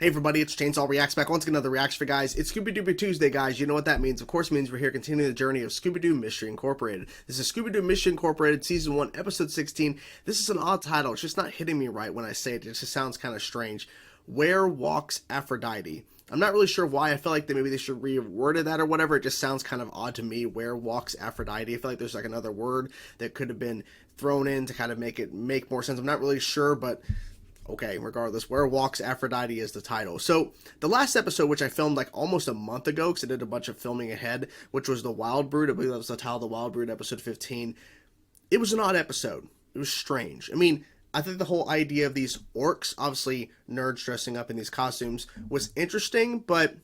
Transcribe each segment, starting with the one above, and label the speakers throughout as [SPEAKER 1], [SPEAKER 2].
[SPEAKER 1] Hey everybody, it's Chainsaw Reacts back once again, another reaction for guys. It's Scooby-Doo Tuesday, guys. You know what that means. Of course, it means we're here continuing the journey of Scooby-Doo Mystery Incorporated. This is Scooby-Doo Mystery Incorporated, Season 1, Episode 16. This is an odd title. It's just not hitting me right when I say it. It just sounds kind of strange. Where Walks Aphrodite? I'm not really sure why. I feel like maybe they should reword that or whatever. It just sounds kind of odd to me. Where walks Aphrodite? I feel like there's like another word that could have been thrown in to kind of make it make more sense. I'm not really sure, but okay, regardless, Where Walks Aphrodite is the title. So, the last episode, which I filmed like almost a month ago, because I did a bunch of filming ahead, which was the Wild Brood, I believe that was the title, the Wild Brood, episode 15. It was an odd episode. It was strange. I mean, I think the whole idea of these orcs, obviously nerds dressing up in these costumes, was interesting, but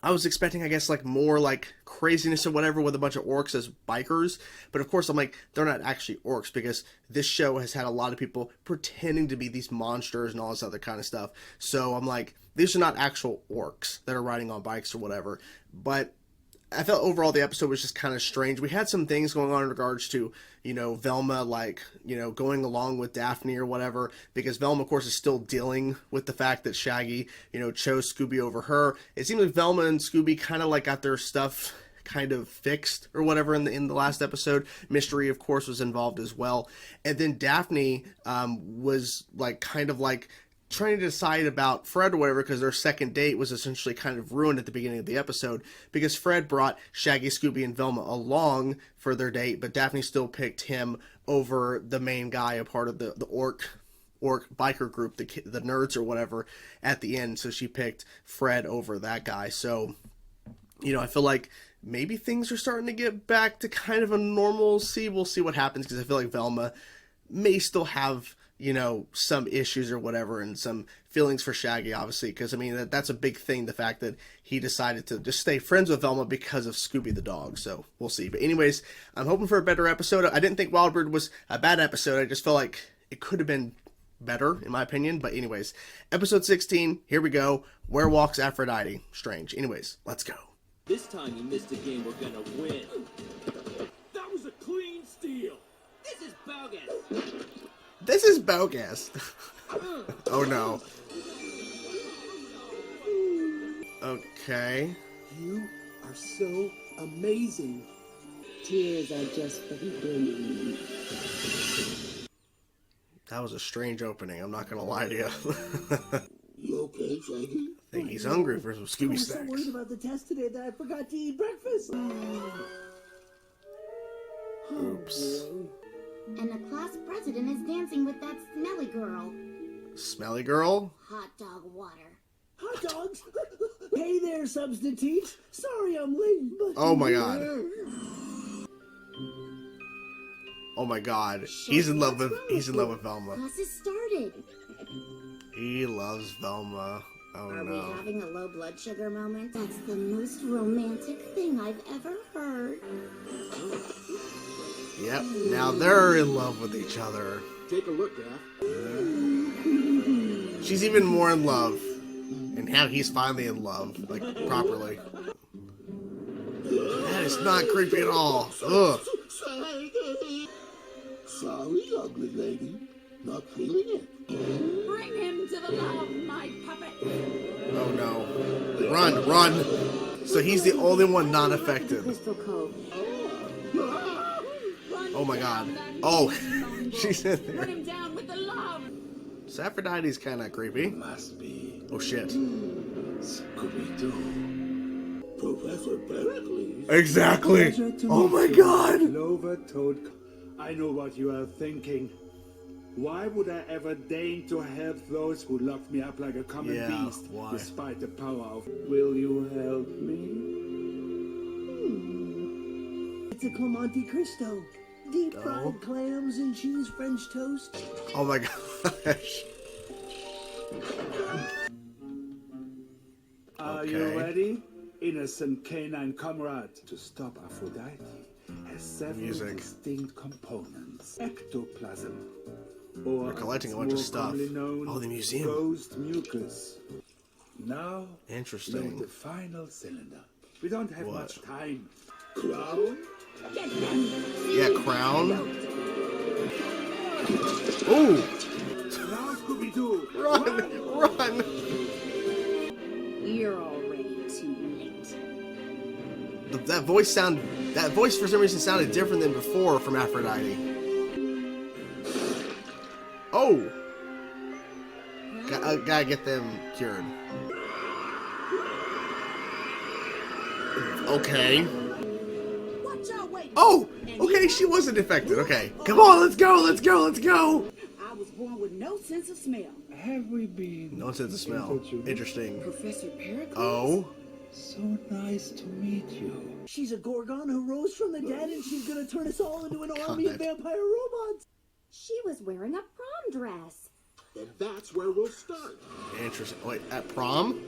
[SPEAKER 1] I was expecting, I guess, like more like craziness or whatever with a bunch of orcs as bikers. But of course, I'm like, they're not actually orcs because this show has had a lot of people pretending to be these monsters and all this other kind of stuff. So I'm like, these are not actual orcs that are riding on bikes or whatever. But I felt overall the episode was just kind of strange. We had some things going on in regards to, you know, Velma, like, you know, going along with Daphne or whatever, because Velma, of course, is still dealing with the fact that Shaggy, you know, chose Scooby over her. It seems like Velma and Scooby kind of like got their stuff kind of fixed or whatever in the last episode. Mystery, of course, was involved as well. And then Daphne was like kind of like trying to decide about Fred or whatever, because their second date was essentially kind of ruined at the beginning of the episode because Fred brought Shaggy, Scooby, and Velma along for their date, but Daphne still picked him over the main guy, a part of the orc biker group, the nerds or whatever, at the end. So she picked Fred over that guy. So, you know, I feel like maybe things are starting to get back to kind of a normalcy. We'll see what happens, because I feel like Velma may still have, you know, some issues or whatever, and some feelings for Shaggy, obviously, because, I mean, that's a big thing, the fact that he decided to just stay friends with Velma because of Scooby the dog, so we'll see. But anyways, I'm hoping for a better episode. I didn't think Wild Bird was a bad episode. I just felt like it could have been better, in my opinion. But anyways, episode 16, here we go. Where Walks Aphrodite? Strange. Anyways, let's go.
[SPEAKER 2] This time you missed a game we're gonna win. That was a clean steal. This is bogus.
[SPEAKER 1] This is bogus. Oh no. Okay.
[SPEAKER 3] You are so amazing.
[SPEAKER 4] Tears are just the beginning.
[SPEAKER 1] That was a strange opening, I'm not gonna lie to you.
[SPEAKER 3] You okay, Shaggy?
[SPEAKER 1] I think he's hungry for some Scooby
[SPEAKER 3] I was so
[SPEAKER 1] snacks.
[SPEAKER 3] worried about the test today that I forgot to eat breakfast.
[SPEAKER 1] Oops.
[SPEAKER 5] And the class president is dancing with that smelly girl.
[SPEAKER 1] Smelly girl?
[SPEAKER 5] Hot dog water.
[SPEAKER 3] Hot dogs? Hey there, substitute. Sorry I'm late, but...
[SPEAKER 1] Oh my god. Oh my god. He's in love with Velma.
[SPEAKER 5] Class has started.
[SPEAKER 1] He loves Velma. Oh
[SPEAKER 5] Are we
[SPEAKER 1] no.
[SPEAKER 5] having a low blood sugar moment? That's the most romantic thing I've ever heard.
[SPEAKER 1] Yep, now they're in love with each other.
[SPEAKER 2] Take a look, Aph.
[SPEAKER 1] She's even more in love. And now he's finally in love, like, properly. That is not creepy at all. Ugh.
[SPEAKER 3] Sorry, ugly lady. Not feeling it.
[SPEAKER 6] Bring him to the love, my puppet.
[SPEAKER 1] Oh no. Run, run. So he's the only one not affected.
[SPEAKER 5] Crystal Cove.
[SPEAKER 1] Oh my god. Oh, she's in
[SPEAKER 6] Run
[SPEAKER 1] there.
[SPEAKER 6] him down with the love.
[SPEAKER 1] So Aphrodite's kind of creepy.
[SPEAKER 3] Must be
[SPEAKER 1] Oh shit.
[SPEAKER 3] Scooby-Doo. Professor Pericles.
[SPEAKER 1] Exactly. Oh my god.
[SPEAKER 7] Clover Toad, I know what you are thinking. Why would I ever deign to help those who locked me up like a common beast,
[SPEAKER 1] why?
[SPEAKER 7] despite the power of... Will you help me?
[SPEAKER 3] It's a Monte Cristo. Deep fried clams and cheese French toast.
[SPEAKER 1] Oh my gosh.
[SPEAKER 7] Are you ready? Innocent canine comrade. To stop Aphrodite has several distinct components. Ectoplasm. Or
[SPEAKER 1] We're collecting a bunch of stuff. Oh, the museum.
[SPEAKER 7] Ghost mucus. Now,
[SPEAKER 1] Interesting.
[SPEAKER 7] load the final cylinder. We don't have much time.
[SPEAKER 3] Crown?
[SPEAKER 6] Get them.
[SPEAKER 1] Yeah, crown. Ooh!
[SPEAKER 7] Now, Scooby-Doo!
[SPEAKER 1] Run! Run!
[SPEAKER 6] You're already too late.
[SPEAKER 1] That voice for some reason sounded different than before from Aphrodite. Oh! Gotta get them cured. Okay.
[SPEAKER 6] Watch out, wait.
[SPEAKER 1] Oh! Okay, she wasn't infected. Okay. Come on, let's go, let's go, let's go!
[SPEAKER 6] I was born with no sense of smell.
[SPEAKER 7] Have we been?
[SPEAKER 1] No sense of smell. Interesting.
[SPEAKER 6] Professor Pericles?
[SPEAKER 1] Oh?
[SPEAKER 7] So nice to meet you.
[SPEAKER 3] She's a Gorgon who rose from the dead, and she's gonna turn us all into an army of vampire robots.
[SPEAKER 5] She was wearing a prom dress.
[SPEAKER 8] And that's where we'll start.
[SPEAKER 1] Interesting. Wait, at prom?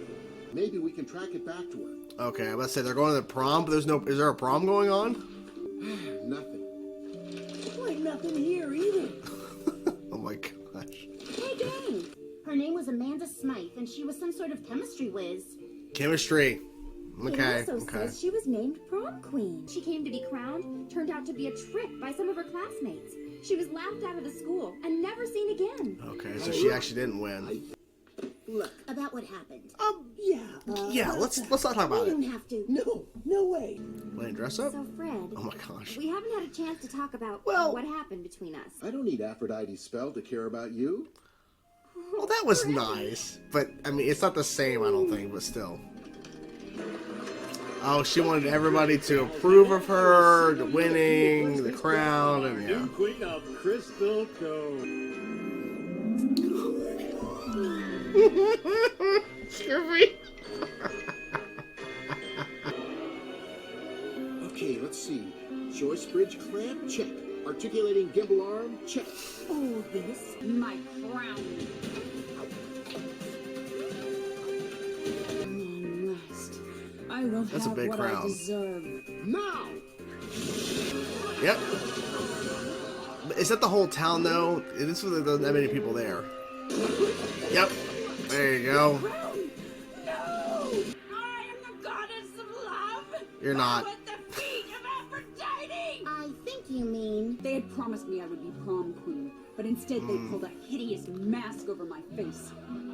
[SPEAKER 8] Maybe we can track it back to her.
[SPEAKER 1] Okay, I'm about to say they're going to the prom, but is there a prom going on?
[SPEAKER 8] Nothing.
[SPEAKER 3] Like nothing here either.
[SPEAKER 1] Oh my gosh.
[SPEAKER 5] Hey, gang! Her name was Amanda Smythe, and she was some sort of chemistry whiz.
[SPEAKER 1] Chemistry.
[SPEAKER 5] It
[SPEAKER 1] Okay,
[SPEAKER 5] also
[SPEAKER 1] okay.
[SPEAKER 5] says she was named prom queen. She came to be crowned, turned out to be a trick by some of her classmates. She was laughed out of the school and never seen again.
[SPEAKER 1] Okay, so she actually didn't win.
[SPEAKER 5] Look, about what happened.
[SPEAKER 1] Yeah, let's not talk
[SPEAKER 5] We
[SPEAKER 1] about
[SPEAKER 5] don't
[SPEAKER 1] it.
[SPEAKER 5] have to.
[SPEAKER 3] No way.
[SPEAKER 1] Playing dress up?
[SPEAKER 5] So, Fred,
[SPEAKER 1] Oh my gosh.
[SPEAKER 5] we haven't had a chance to talk about
[SPEAKER 1] Well-
[SPEAKER 5] what happened between us.
[SPEAKER 8] I don't need Aphrodite's spell to care about you.
[SPEAKER 1] Well, that was nice, but I mean, it's not the same, I don't think, but still. Oh, she wanted everybody to approve of her, the winning, the crown, and yeah.
[SPEAKER 2] New queen of Crystal Cove.
[SPEAKER 8] Okay, let's see. Joyce Bridge clamp? Check. Articulating gimbal arm? Check.
[SPEAKER 6] Oh, this, my crown. Rest. I don't
[SPEAKER 1] That's a
[SPEAKER 6] have
[SPEAKER 1] big
[SPEAKER 6] what
[SPEAKER 1] crown.
[SPEAKER 6] I deserve.
[SPEAKER 8] Now!
[SPEAKER 1] Yep. Is that the whole town, though? This was not that many people there. Yep. There you go.
[SPEAKER 6] No! I am the goddess of love.
[SPEAKER 1] You're not.
[SPEAKER 6] At the feet of Aphrodite.
[SPEAKER 5] I think you mean...
[SPEAKER 6] They had promised me I would be prom queen, but instead they pulled a hideous mask over my face.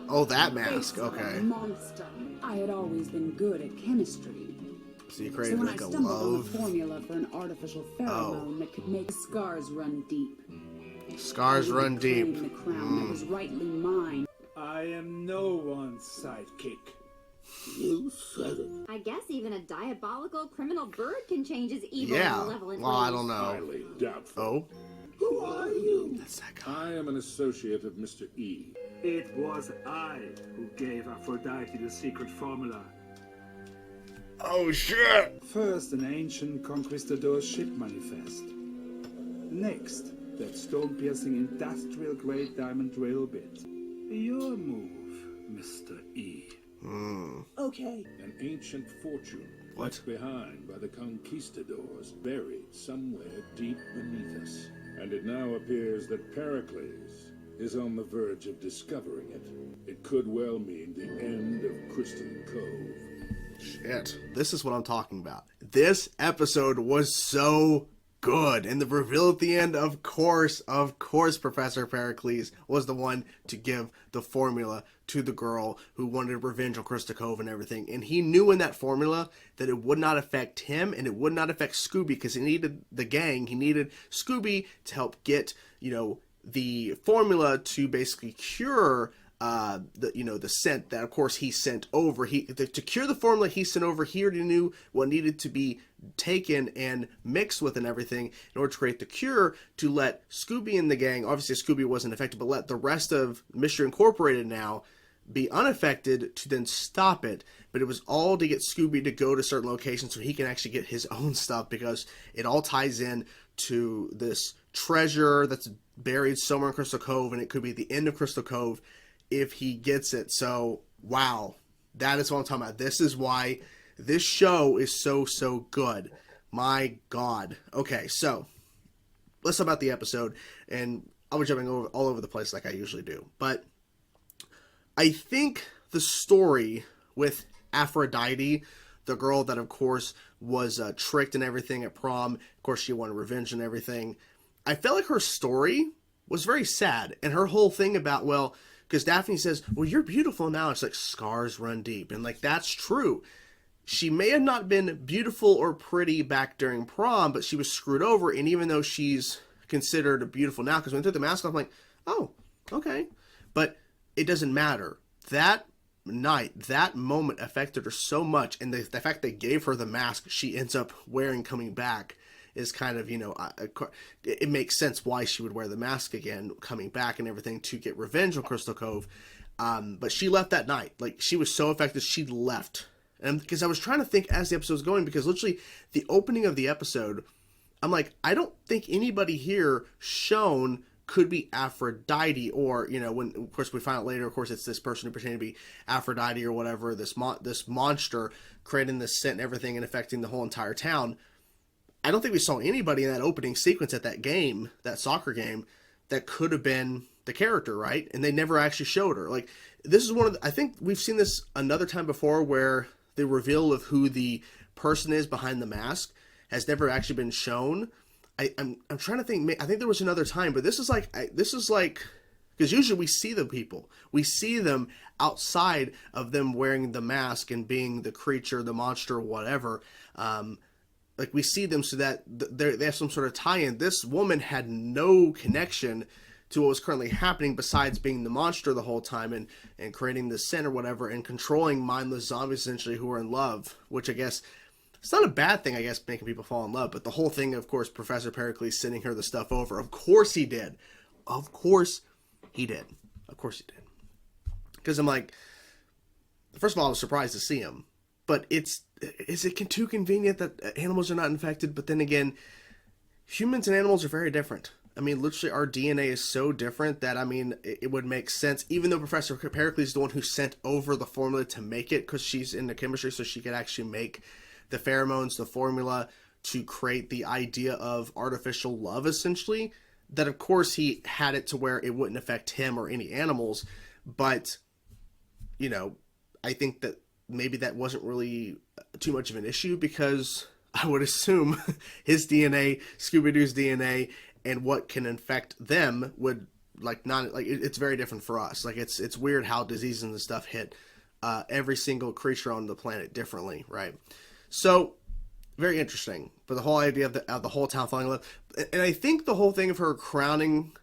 [SPEAKER 1] Oh, that
[SPEAKER 6] Face
[SPEAKER 1] mask.
[SPEAKER 6] of a
[SPEAKER 1] Okay.
[SPEAKER 6] monster. I had always been good at chemistry.
[SPEAKER 1] So you
[SPEAKER 6] So
[SPEAKER 1] created
[SPEAKER 6] when
[SPEAKER 1] like
[SPEAKER 6] I
[SPEAKER 1] a
[SPEAKER 6] stumbled on a
[SPEAKER 1] love.
[SPEAKER 6] formula for an artificial pheromone that could make scars run deep.
[SPEAKER 1] Scars
[SPEAKER 6] I
[SPEAKER 1] run
[SPEAKER 6] claimed
[SPEAKER 1] deep.
[SPEAKER 6] the crown that was rightly mine.
[SPEAKER 7] I am no one's sidekick.
[SPEAKER 8] You said it.
[SPEAKER 5] I guess even a diabolical criminal bird can change his evil
[SPEAKER 1] Yeah.
[SPEAKER 5] and malevolent
[SPEAKER 1] Well, I
[SPEAKER 5] ways.
[SPEAKER 1] don't know.
[SPEAKER 9] Highly doubtful.
[SPEAKER 1] Oh,
[SPEAKER 8] Who are you?
[SPEAKER 1] that's that guy.
[SPEAKER 9] I am an associate of Mr. E.
[SPEAKER 7] It was I who gave Aphrodite the secret formula.
[SPEAKER 1] Oh shit!
[SPEAKER 7] First, an ancient conquistador ship manifest. Next, that stone-piercing industrial-grade diamond drill bit. Your move, Mr. E.
[SPEAKER 3] Okay.
[SPEAKER 9] An ancient fortune
[SPEAKER 1] What?
[SPEAKER 9] left behind by the conquistadors, buried somewhere deep beneath us. And it now appears that Pericles is on the verge of discovering it. It could well mean the end of Crystal Cove.
[SPEAKER 1] Shit. This is what I'm talking about. This episode was so good. And the reveal at the end, of course, Professor Pericles was the one to give the formula to the girl who wanted revenge on Crystal Cove and everything. And he knew in that formula that it would not affect him and it would not affect Scooby because he needed the gang. He needed Scooby to help get, the formula to basically cure the scent that of course he sent over. To cure the formula he sent over, he already knew what needed to be taken and mixed with and everything in order to create the cure to let Scooby and the gang, obviously Scooby wasn't affected, but let the rest of Mystery Incorporated now be unaffected to then stop it. But it was all to get Scooby to go to certain locations so he can actually get his own stuff, because it all ties in to this treasure that's buried somewhere in Crystal Cove, and it could be the end of Crystal Cove if he gets it. So, wow. That is what I'm talking about. This is why this show is so good. My God. Okay, so let's talk about the episode, and I'll be jumping all over the place like I usually do. But I think the story with Aphrodite, the girl that of course was tricked and everything at prom, of course she wanted revenge and everything, I felt like her story was very sad. And her whole thing about, well, because Daphne says, well, you're beautiful now. It's like scars run deep. And like, that's true. She may have not been beautiful or pretty back during prom, but she was screwed over. And even though she's considered beautiful now, because when I took the mask off, I'm like, oh, okay. But it doesn't matter. That night, that moment affected her so much. And the fact they gave her the mask she ends up wearing coming back is kind of, it makes sense why she would wear the mask again, coming back and everything to get revenge on Crystal Cove. But she left that night. Like, she was so affected, she left. And because I was trying to think as the episode was going, because literally the opening of the episode, I'm like, I don't think anybody here shown could be Aphrodite, or, when, of course, we find out later, of course, it's this person who pretended to be Aphrodite or whatever, this monster creating this scent and everything and affecting the whole entire town. I don't think we saw anybody in that opening sequence at that game, that soccer game, that could have been the character, right? And they never actually showed her. Like, this is one of the, I think we've seen this another time before where the reveal of who the person is behind the mask has never actually been shown. I'm trying to think. I think there was another time, but this is like because usually we see the people, we see them outside of them wearing the mask and being the creature, the monster, whatever. Like, we see them so that they have some sort of tie-in. This woman had no connection to what was currently happening besides being the monster the whole time and creating the scent or whatever and controlling mindless zombies essentially who are in love, which I guess it's not a bad thing, I guess, making people fall in love. But the whole thing, of course, Professor Pericles sending her the stuff over. Of course he did. Of course he did. Of course he did. Because I'm like, first of all, I was surprised to see him. But is it too convenient that animals are not infected? But then again, humans and animals are very different. I mean, literally, our DNA is so different that, I mean, it would make sense, even though Professor Pericles is the one who sent over the formula to make it, because she's into chemistry, so she could actually make the pheromones, the formula to create the idea of artificial love, essentially, that of course he had it to where it wouldn't affect him or any animals. But, I think that maybe that wasn't really too much of an issue, because I would assume his DNA, Scooby-Doo's DNA, and what can infect them would it's very different for us. Like, it's weird how diseases and stuff hit every single creature on the planet differently, right? So, very interesting. But the whole idea of the whole town falling in love, and I think the whole thing of her crowning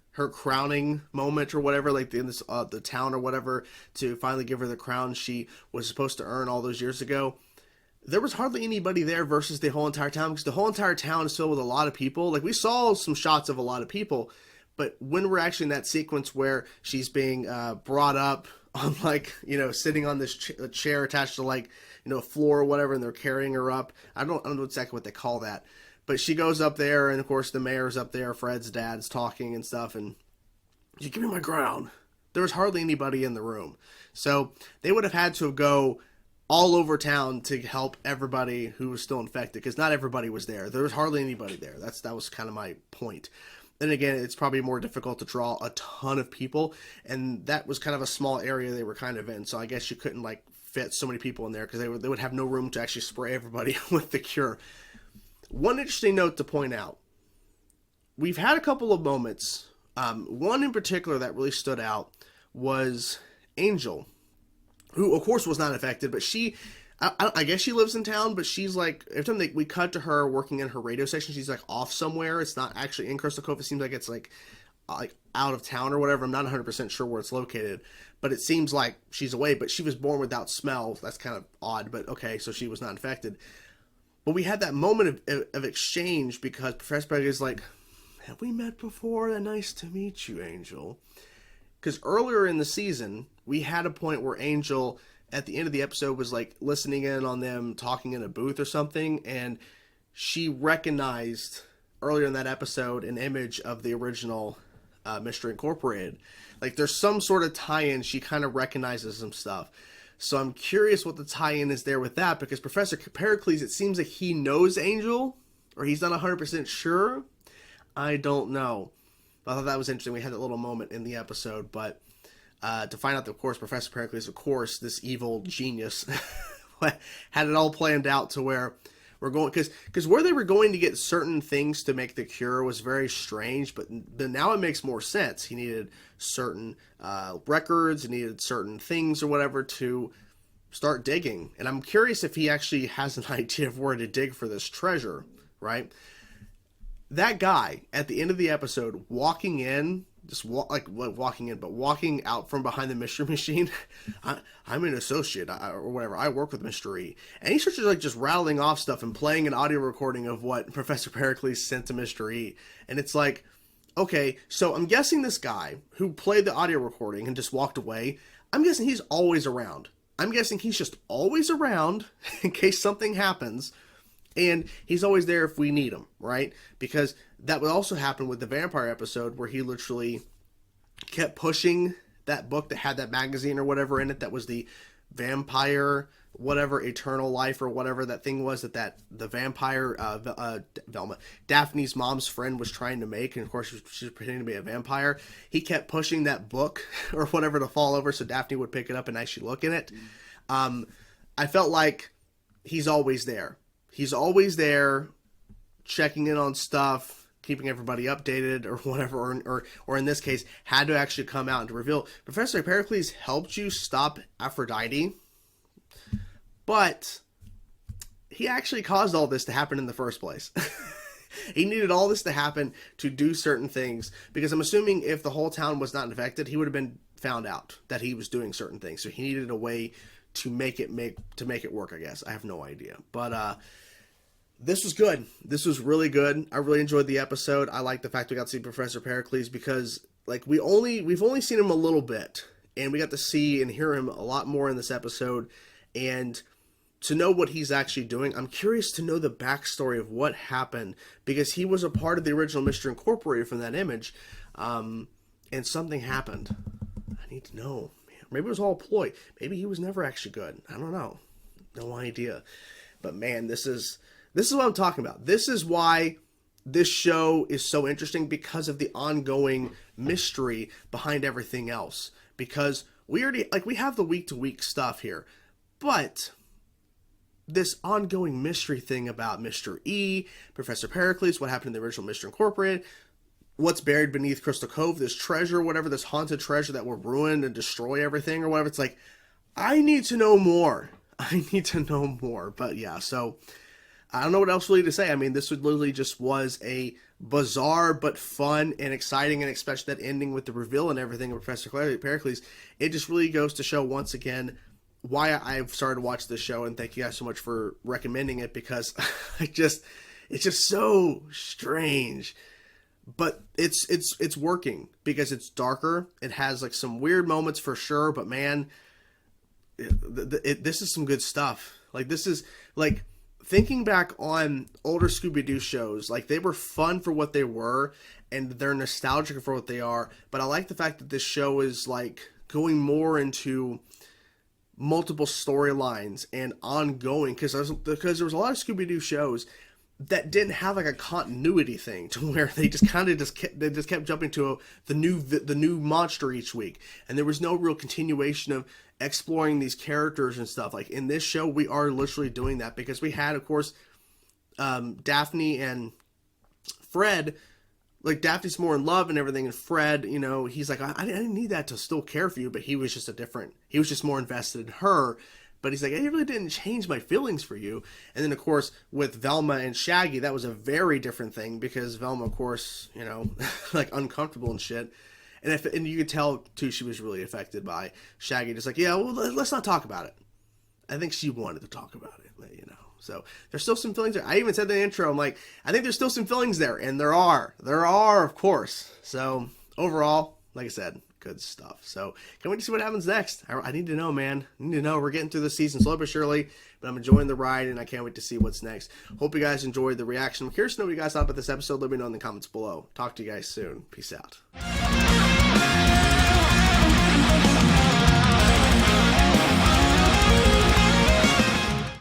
[SPEAKER 1] moment or whatever, like in this the town or whatever, to finally give her the crown she was supposed to earn all those years ago. There was hardly anybody there versus the whole entire town, because the whole entire town is filled with a lot of people. Like, we saw some shots of a lot of people, but when we're actually in that sequence where she's being brought up on, sitting on this chair attached to a floor or whatever, and they're carrying her up. I don't know exactly what they call that, but she goes up there, and of course the mayor's up there, Fred's dad's talking and stuff, and you give me my crown. There was hardly anybody in the room, so they would have had to go all over town to help everybody who was still infected, because not everybody was there. There was hardly anybody there. That was kind of my point. Then again, it's probably more difficult to draw a ton of people, and that was kind of a small area they were kind of in, so I guess you couldn't fit so many people in there, because they would have no room to actually spray everybody with the cure. One interesting note to point out: we've had a couple of moments. One in particular that really stood out was Angel, who of course was not affected, but I guess she lives in town, but she's every time we cut to her working in her radio station, she's off somewhere. It's not actually in Crystal Cove. It seems like it's out of town or whatever. I'm not 100% sure where it's located, but it seems like she's away. But she was born without smell. That's kind of odd, but okay, so she was not infected. But we had that moment of exchange, because Professor Pericles is like, have we met before? Nice to meet you, Angel. Because earlier in the season, we had a point where Angel, at the end of the episode, was listening in on them talking in a booth or something, and she recognized earlier in that episode an image of the original Mystery Incorporated. There's some sort of tie-in. She kind of recognizes some stuff. So I'm curious what the tie-in is there with that, because Professor Pericles, it seems like he knows Angel, or he's not 100% sure. I don't know. I thought that was interesting. We had that little moment in the episode, but to find out that, of course, Professor Pericles, of course, this evil genius, had it all planned out to where we're going, because where they were going to get certain things to make the cure was very strange, but now it makes more sense. He needed certain records, he needed certain things or whatever to start digging. And I'm curious if he actually has an idea of where to dig for this treasure, right? That guy at the end of the episode walking in, walking out from behind the mystery machine. I'm an associate or whatever. I work with Mr. E. And he starts just rattling off stuff and playing an audio recording of what Professor Pericles sent to Mr. E. And it's like, okay, so I'm guessing this guy who played the audio recording and just walked away, I'm guessing he's always around. I'm guessing he's just always around in case something happens. And he's always there if we need him, right? Because that would also happen with the vampire episode where he literally kept pushing that book that had that magazine or whatever in it that was the vampire, whatever, eternal life or whatever that thing was that the vampire, Velma, Daphne's mom's friend was trying to make. And of course, she was pretending to be a vampire. He kept pushing that book or whatever to fall over so Daphne would pick it up and actually look in it. I felt like he's always there. He's always there, checking in on stuff, keeping everybody updated or whatever, or in this case, had to actually come out and to reveal Professor Pericles helped you stop Aphrodite, but he actually caused all this to happen in the first place. He needed all this to happen to do certain things, because I'm assuming if the whole town was not infected, he would have been found out that he was doing certain things. So he needed a way to make it work, I guess. I have no idea. But this was good. This was really good. I really enjoyed the episode. I like the fact we got to see Professor Pericles because we've only seen him a little bit, and we got to see and hear him a lot more in this episode. And to know what he's actually doing, I'm curious to know the backstory of what happened, because he was a part of the original Mystery Incorporated from that image, and something happened. I need to know. Maybe it was all a ploy. Maybe he was never actually good. I don't know. No idea. But man, this is what I'm talking about. This is why this show is so interesting, because of the ongoing mystery behind everything else. Because we have the week-to-week stuff here. But this ongoing mystery thing about Mr. E, Professor Pericles, what happened in the original Mystery Incorporated, what's buried beneath Crystal Cove, this treasure, whatever, this haunted treasure that will ruin and destroy everything or whatever. It's like, I need to know more. I need to know more. But yeah, so I don't know what else really to say. I mean, this literally just was a bizarre but fun and exciting, and especially that ending with the reveal and everything of Professor Pericles. It just really goes to show once again why I've started to watch this show, and thank you guys so much for recommending it, because it's just so strange. But it's working, because it's darker. It has some weird moments for sure, but man, this is some good stuff. This is thinking back on older Scooby-Doo shows, they were fun for what they were, and they're nostalgic for what they are. But I like the fact that this show is going more into multiple storylines and ongoing, because there was a lot of Scooby-Doo shows that didn't have a continuity thing to where they just kept jumping to the new monster each week, and there was no real continuation of exploring these characters and stuff. In this show, we are literally doing that, because we had, of course, Daphne and Fred. Daphne's more in love and everything, and Fred, he's like, I didn't need that to still care for you, but he was just more invested in her. But he's like, I really didn't change my feelings for you. And then, of course, with Velma and Shaggy, that was a very different thing, because Velma, of course, uncomfortable and shit. And you could tell, too, she was really affected by Shaggy. Just yeah, well, let's not talk about it. I think she wanted to talk about it, So there's still some feelings there. I even said in the intro, I'm like, I think there's still some feelings there. And there are, of course. So overall, like I said, good stuff. So can't wait to see what happens next. I need to know, man. I need to know. We're getting through the season slowly but surely, but I'm enjoying the ride, and I can't wait to see what's next. Hope you guys enjoyed the reaction. I'm curious to know what you guys thought about this episode. Let me know in the comments below. Talk to you guys soon. Peace out.